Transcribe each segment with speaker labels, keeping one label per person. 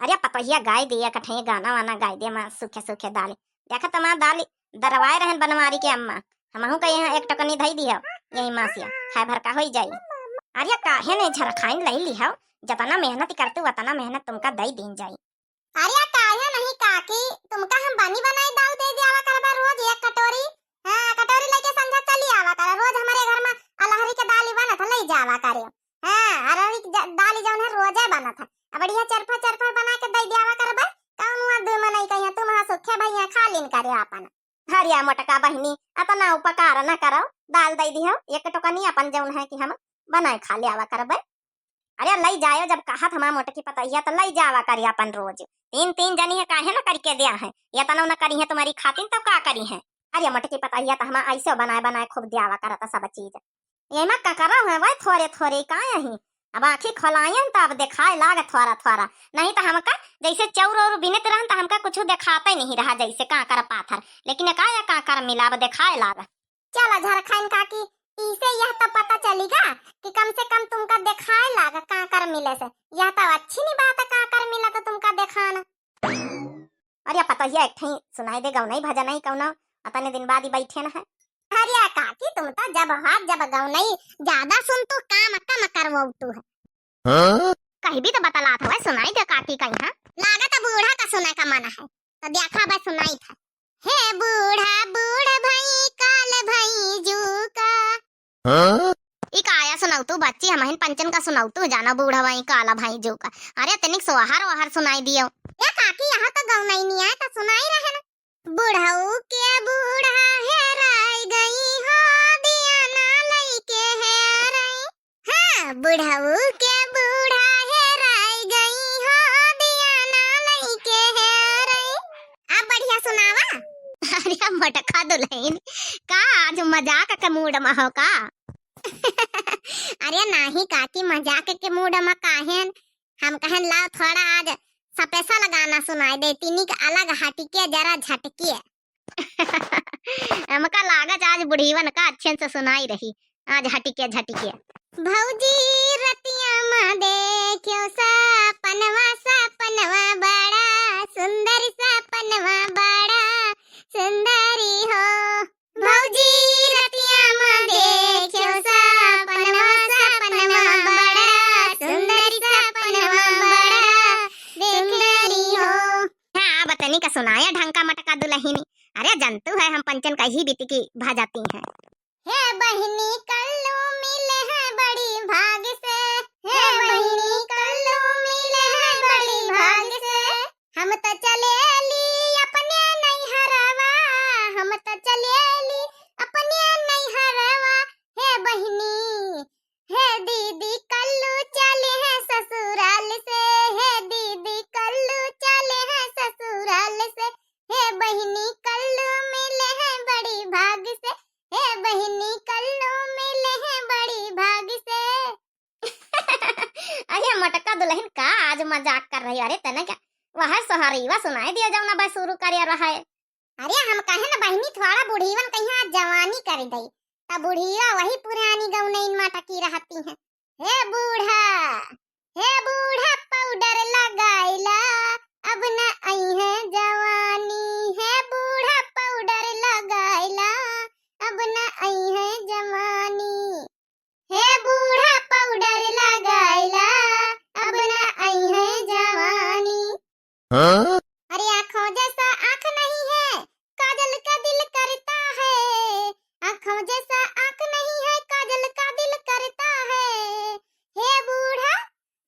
Speaker 1: अरे पतोहिया गाय दिया कठे गाना वाना गाय दिया माँ सूखे सूखे दाल देखा तमा दाल दरवाए रहन बनवारी के अम्मा हमहू कहीं यहाँ एक टकनी धई दी यही मासिया खाए भर का हो जाई। अरे काहे नहीं झरा खाइन लई ली जतना मेहनत करते उतना मेहनत तुमका दई दिन जाई।
Speaker 2: अरे काहे नहीं काकी तुमका हम बनी बनाई दाल दे दियावा करबा रोज एक कटोरी। हां कटोरी लेके संझा चली आवा कर रोज हमारे घर में अलहरी के दाल बनत ले जावा करे। हां अरहरी की दाल जौन है रोजे बनत है बढ़िया चरफा बना के दे दियावा करबा कौन हुआ दे मनई कहिया तुम हा सुखे भैया खा लिन करे अपन।
Speaker 1: हरिया मोटका बहनी अतना उपकार न करो दाल दई दी एक टोकनी अपन जौन है कि हम बनाए खा ले आवा करबे। अरे लई जायो जब कहा था मोटकी पतैया तो लई जावा करी अपन रोज तीन तीन जनी है काहे ना करके दिया है या तना न करी है तुम्हारी खातिन तो का करी है। अरे मोटकी पतैया तो हम ऐसे बनाए बनाए खूब दियावा करता सब चीज ये मत का करो है भाई थोड़े थोड़े का यही अब आंखें खोलायन तो अब दिखाए लाग थोड़ा थोड़ा नहीं तो हमका जैसे चौर और बिनत रहन तो हमका कुछ दिखाते नहीं रहा जैसे काकर पाथर लेकिन काकर मिलाब दिखाए लाग।
Speaker 2: चला झारखंड काकी इसे यह तो पता चलेगा कि कम से कम तुमका दिखाए लागा काकर मिले से यह तो अच्छी नहीं बात है काकर मिला तो तुमका दिखाना।
Speaker 1: अरे पतैया एक ठई सुनाई दे गौ नहीं भजन नहीं कौनो अतने दिन बाद ही बैठे न है।
Speaker 2: अरे काकी तुम तो जब गौ नहीं ज्यादा सुन तो काम कम करवो तू है।
Speaker 1: कहीं भी तो बतला था सुनाई दे काकी कहीं है
Speaker 2: लागत बूढ़ा का सुना का मन है तो देखा बस सुनाई था। हे बूढ़ा बूढ़ भाई काल भाई जू का
Speaker 1: इक आया सुनाऊ तू बच्ची हमहिन पंचन का सुनाऊ तू जाना बूढ़ा भाई काला भाई जो का। अरे तनिक सोहर वहर सुनाई दियो।
Speaker 2: ये काकी यहाँ तो गौ नहीं है तो सुनाई रहे ना। बूढ़ऊ के बूढ़ा हेराई गई हो दिया ना लई के हेराई। हाँ बूढ़ऊ के बूढ़ा हेराई गई हो दिया ना लई के हेराई। अब बढ़िया सुनावा।
Speaker 1: अरे मटका दुल्हन का आज मजाक के मूड में हो का।
Speaker 2: अरे नहीं काकी मजाक के मूड में काहेन हम कहन लाओ थोड़ा आज स्पेशल गाना सुनाई दे तीनी के अलग हटके जरा झटके।
Speaker 1: हमका लागत आज बुढ़ीवन का अच्छे से सुनाई रही आज हटके झटके।
Speaker 2: भौजी रतिया में देखियो सपनवा बड़ा सुंदर सपनवा बड़ा सुंदरी हो। भौजी रतिया में देखियो सपनवा बड़ा सुंदर सपनवा बड़ा सुंदरी हो।
Speaker 1: हाँ बतनी का सुनाया ढंका मटका दुल्हनी। अरे जंतु है हम पंचन का ही बीती की भाजाती हैं।
Speaker 2: हे बहिनी कल्लू मिले हैं बड़ी भाग से। हे बहिनी कल्लू मिले हैं बड़ी भाग से। हम तो चलेली अपने नहीं हरवा हम तो चलेली अपने नहीं हरवा। हे बहिनी हे दीदी कल्लू चले हैं ससुराल से। हे दीदी कल्लू चले हैं ससुराल से। हे बहिनी कल्लू मिले हैं बड़ी भाग से। हे बहिनी कल्लू मिले हैं बड़ी भाग से।
Speaker 1: अरे मटका दुल्हन का आज मजाक कर रही। अरे तने क्या वह सोहरीवा सुनाई दिया जाओ ना बस शुरू कर रहा है।
Speaker 2: अरे हम कहे ना बहिनी थोड़ा बुढ़ीवन कहीं आज जवानी कर गई तब बुढ़िया वही पुरानी गौनैन मटकी रहती है। हे बूढ़ा पाउडर लगाइला अब न आई है जवानी। हे बूढ़ा पाउडर लगाइला अब न आई है जवानी। हे बूढ़ा पाउडर लगाइला अब न आई है जवानी। अरे आँखों जैसा आँख नहीं है काजल का दिल करता है। आँखों जैसा आँख नहीं है काजल का दिल करता है। हे बूढ़ा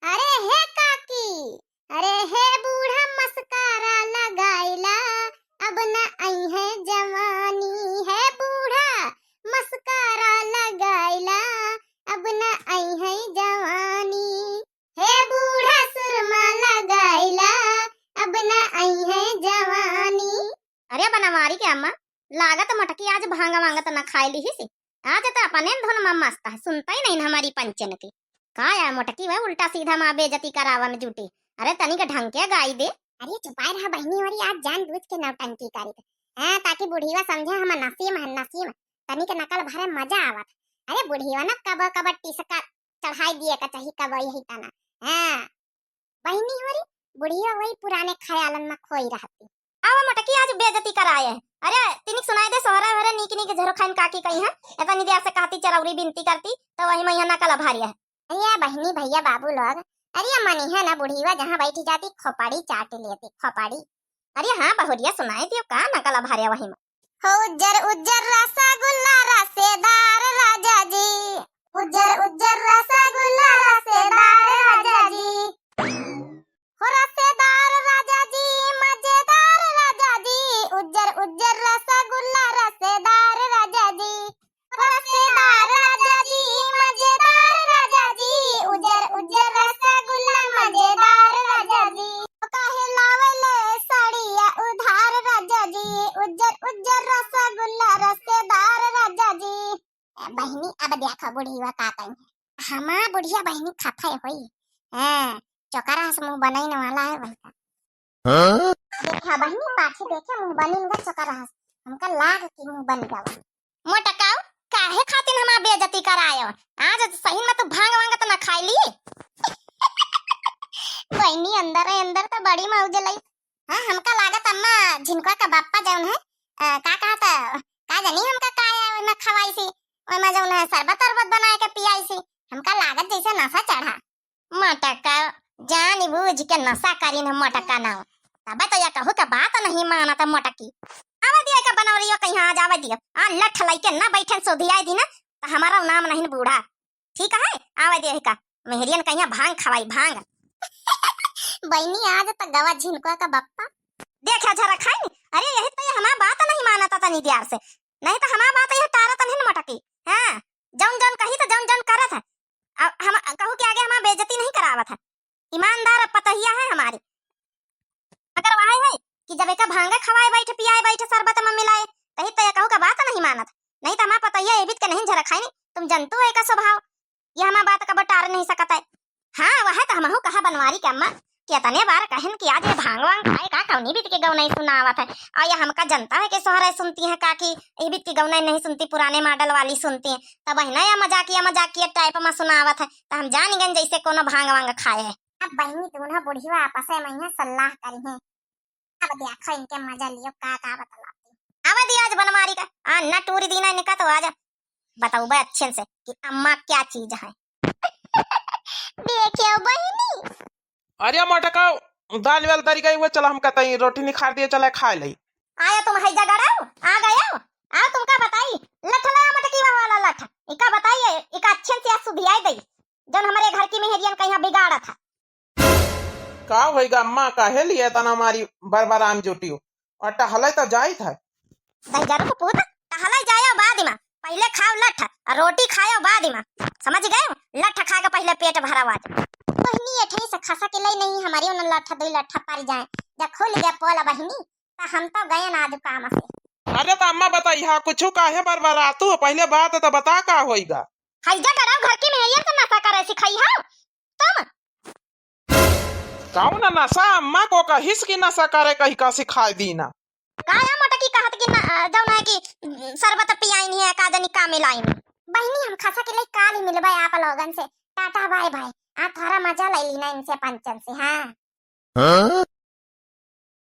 Speaker 2: अरे हे काकी अरे हे बूढ़ा मस्कारा लगाइला अब न आई है जवानी। है बूढ़ा मस्कारा लगाइला अब न आई है जवानी। हे बूढ़ा सुरमा लगाइला अब न आई है जवानी।
Speaker 1: अरे बनवारी के अम्मा लागत मटकी आज भांगा वांगत न खाई ली ही आज तो अपने धुन में मस्त है सुनता ही नहीं हमारी पंचन की। का यार मोटकी वह उल्टा सीधा माँ बेइज्जती करावा में जुटी। अरे तनी का ढंग के गाई दे।
Speaker 2: अरे चुपाई रहा बहनी और आज जानबूझ के नौटंकी करी हां ताकि बुढ़ीवा समझे हम नसीम तनी के नकल भरे मजा आवत। अरे बुढ़ीवा न कब टीसका चढ़ाई दिए का चाहिए कब यही तना। हां बहनी होरी बुढ़िया वही पुराने ख्यालन में खोई रहती।
Speaker 1: आवा मोटकी आज बेइज्जती कराए है। अरे तिनिक सुनाई दे सोहरा हरे नीक नीक झरो खाइन काकी कही है एतनी देर से कहती चरौरी बिनती करती तो वही मैया ना कला भारी है।
Speaker 2: अरे बहनी भैया बाबू लोग, अरे मनी है ना बुढ़ीवा जहाँ बैठी जाती खोपड़ी चाट लेती खोपड़ी।
Speaker 1: अरे हाँ बहुरिया सुनाई दियो का ना कला भारी वही में।
Speaker 2: हो उज्जर उज्जर रसगुल्ला रसेदार राजा जी, उज्जर उज्जर रसगुल्ला रसेदार राजा जी, हो रसेदार राजा जी मजेदार राजा जी, उज्जर उज्जर रसगुल्ला रसेदार राजा जी, रसेदार राजा जी मजेदार राजा जी, उज्जर उज्जर रसगुल्ला मजेदार राजा जी, काहे लावेले साड़िया उधार राजा जी, उज्जर उज्जर रसगुल्ला रसेदार राजा जी। बहनी अब देखो बुढ़ीवा का कहीं हमा बुढ़िया बहनी खाते होई हैं चौकारा से मुंह बनाने वाला है बलका। देखा बहनी पाछे देखे मुंह बनिनगा चौकारा हमका लाग की मुंह बन जावा।
Speaker 1: मोटकाओ काहे खातिन हमा बेइज्जती करायो आज सही में तो भांग वांग तो ना खाई ली।
Speaker 2: बहनी अंदर तो बड़ी मौज लई। हां हमका लागत अम्मा जिनका का बाप्पा जौन है का कहता का जानी हमका का ना खवाई सी ओय में जौन है शरबत तरबत बनाए के पियाई सी हमका लागत जैसे नशा चढ़ा।
Speaker 1: मोटका जान बूझ के नशा करीन हम मोटका ना तब तो या कहू का बात नहीं माना त मोटकी आवा दिया का बनौलियो कहीं आ जावा दियो आ लठ लाई के ना बैठन सोधियाई दी ना तो हमारा नाम नहीं बूढ़ा ठीक है आवा दिया का मेहरियन कहीं भांग खवाई भांग।
Speaker 2: बहनी आज तक गवा झिनका का बाप्पा
Speaker 1: देखा जरा खाई। अरे यही तो ये हमारा बात नहीं मानता था निदियार से नहीं तो हमारा बात ये टारत नहीं मोटकी। हां जौन जौन कही तो जौन जौन करत है हम कहू के आगे हमारा बेइज्जती नहीं करावत है ईमानदार पतहिया है हमारी। अगर वहां है कि जब एक भांगा खवाए बैठे पियाए बैठे शरबत में मिलाए कहीं तो कहू का बात नहीं मानत नहीं तो हमारा पतहिया ये बीत के नहीं झरा खाई तुम जनतु है का स्वभाव ये हमारा बात का बटार नहीं सकता है। हाँ वह तो हमहू कहा बनवारी के अम्मा कितने बार कहन कि आज ये भांग वांग खाए का कौनी बीत के गौ नहीं सुनावत है और ये हमका जनता है कि सोहरा सुनती है काकी ये बीत की गौ नहीं सुनती पुराने मॉडल वाली सुनती है तब ना या मजाकिया टाइप में सुनावत है तो हम जान गए जैसे कोनो भांग वांग खाए है।
Speaker 2: अब बहनी दोनों बुढ़िया आपस में मैया सलाह करी है अब देखो इनके मजा लियो का बतलाती।
Speaker 1: आवा दिया आज बनमारी का आ ना टूरी दीना निका तो आजा बताओ बे अच्छे से कि अम्मा क्या चीज है।
Speaker 2: देखियो बहनी
Speaker 3: अरे मोटका दाल वाल तरी गई वो चला हम कहता ही रोटी निखार दिए चला खा ले।
Speaker 1: आया तुम हैजा गड़ाओ आ गया आओ तुमका बताई लठ लाया मटकी वाला लठ इका बताइए इका अच्छे से सुधियाई दई जन हमारे घर की मेहरियन कहीं बिगाड़ा था।
Speaker 3: का होएगा अम्मा काहे लिए तना हमारी बार आम जुटियो और टहले तो जाई था
Speaker 1: दहजरो को पूत टहलाई जायो बाद में पहले खाओ लठ और रोटी खाओ बाद में समझ गए लठ खा के पहले पेट भरा हुआ
Speaker 2: बहनी एठनी से खसा के लई नहीं हमारी उन लठा दो लठा पार जाए जब खुल गया पोला बहनी तो हम तो गए ना आज काम से।
Speaker 3: अरे तो अम्मा बताई हाँ कुछ काहे बार आतू पहले बात तो बता का होएगा।
Speaker 1: हैजा गड़ाओ घर की मेहरियन से नशा करे सिखाई हो तुम
Speaker 3: कौन नशा अम्मा को कहिस की नशा करे कहीं का सिखा दी ना
Speaker 1: काया मोटकी कहत कि जौन है कि शरबत पियाई नहीं है का जनी का मिलाई नहीं।
Speaker 2: बहनी हम खसा के लई काल ही मिलबे आप लोगन से टाटा बाय बाय आ थारा मजा ले लीना इनसे पंचन से। हाँ